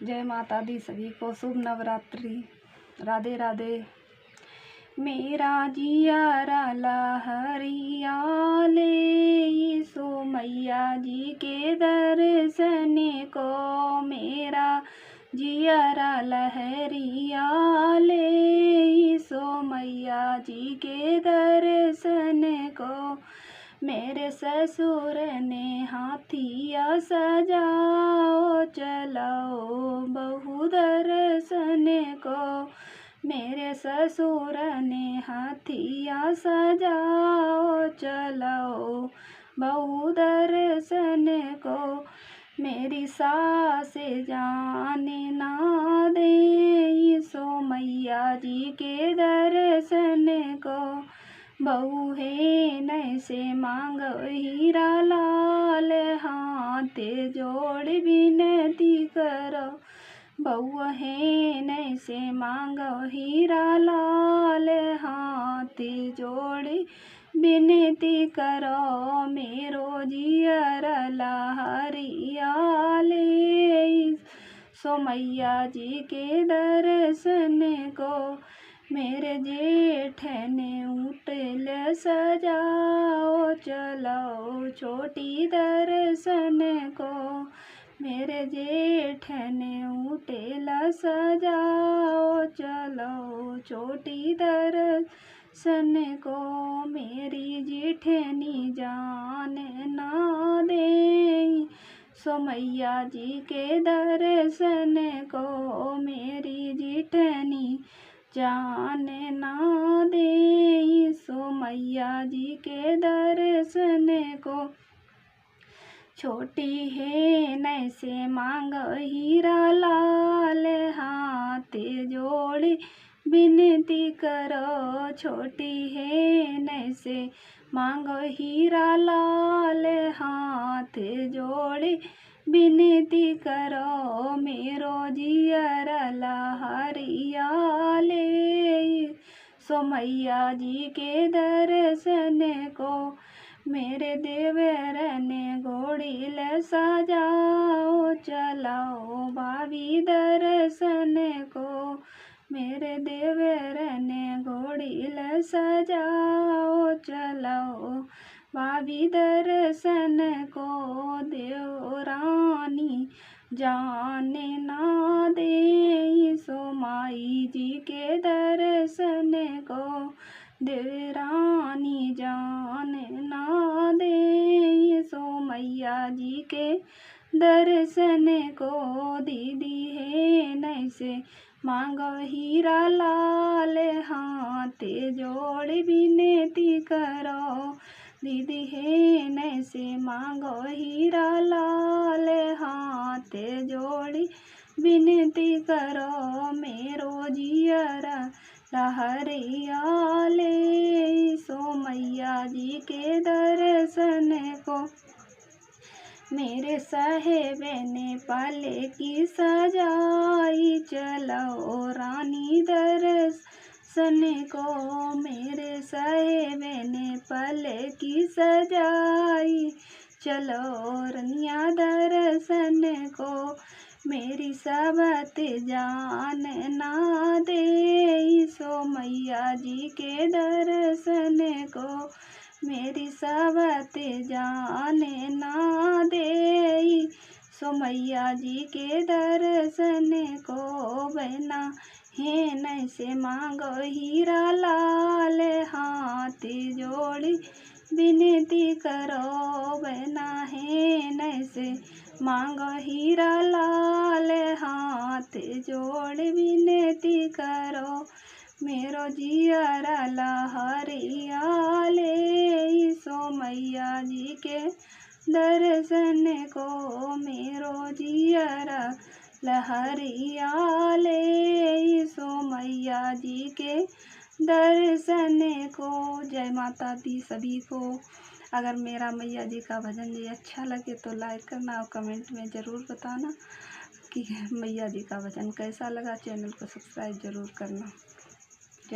जय माता दी सभी को, शुभ नवरात्रि, राधे राधे। मेरा जियारा लहरियाले, सो मैया जी के दर्शन को। मेरा जियारा लहरियाले, सो मैया जी के दर्शन को। मेरे ससुर ने हाथिया सजाओ, चलाओ बहू दर्शन को। मेरे ससुर ने हाथिया सजाओ, चलाओ बहू दर्शन को। मेरी सास जाने ना दे, सो मैया जी के दर्शन को। बहू है नैसे मांग हीरा लाल, हाथ जोड़ विनती करो। बहू है नैसे मांग हीरा लाल, हाथ जोड़ विनती करो। मेरो जियर लहरियाले, सो मैया जी के दर्शन को। मेरे जेठ ने उठल सजाओ, चलाओ छोटी दर्शन को। मेरे जेठ ने उठल सजाओ, चलाओ छोटी दर्शन को। मेरी जेठनी जान ना दे, सो मैया जी के दर्शन को। मेरी जेठनी जान ना दे, सो मैया जी के दर्शन को। छोटी है नैसे मांग हीरा लाल, हाथ जोड़ विनती करो। छोटी है नैसे मांग हीरा लाल, हाथ जोड़ विनती करो। मेरो जियर लहरियाले, सो मैया जी के दर्शन को। मेरे देवर ने घोड़ी सजाओ, चलाओ भाभी दर्शन को। मेरे देवर ने घोड़ी सजाओ, चलाओ भाभी दर्शन को। देवरानी जाने ना दे, सो माई जी के दर्शन को। देवरानी जान ना दे, सो मैया जी के दर्शन को। दीदी है नैसे मांगो हीरा लाल, हाथ जोड़ विनती करो। दीदी है नैसे मांगो हीरा लाल, हाथ जोड़ विनती करो। मेरो जियरा लहरियाले, सो मैया जी के दर्शन को। मेरे साहेब ने पालकी सजाई, चलाओ रानी दर्शन को। मेरे साहेब ने पालकी सजाई, चलो रनिया दर्शन को। मेरी सबत जान ना दे, सो मैया जी के दर्शन को। मेरी सबत जान ना दे, सो मैया जी के दर्शन को। बहना है नैसे मांगो हीरा लाल, हाथ जोड़ विनती करो। बहना है नैसे मांगो हीरा लाल, हाथ जोड़ विनती करो। मेरो जियरा लहरियाले, सो मैया जी के दर्शन को। मेरो जियरा लहरियाले, सो मैया जी के दर्शन को। जय माता दी सभी को। अगर मेरा मैया जी का भजन ये अच्छा लगे तो लाइक करना और कमेंट में ज़रूर बताना कि मैया जी का भजन कैसा लगा। चैनल को सब्सक्राइब ज़रूर करना।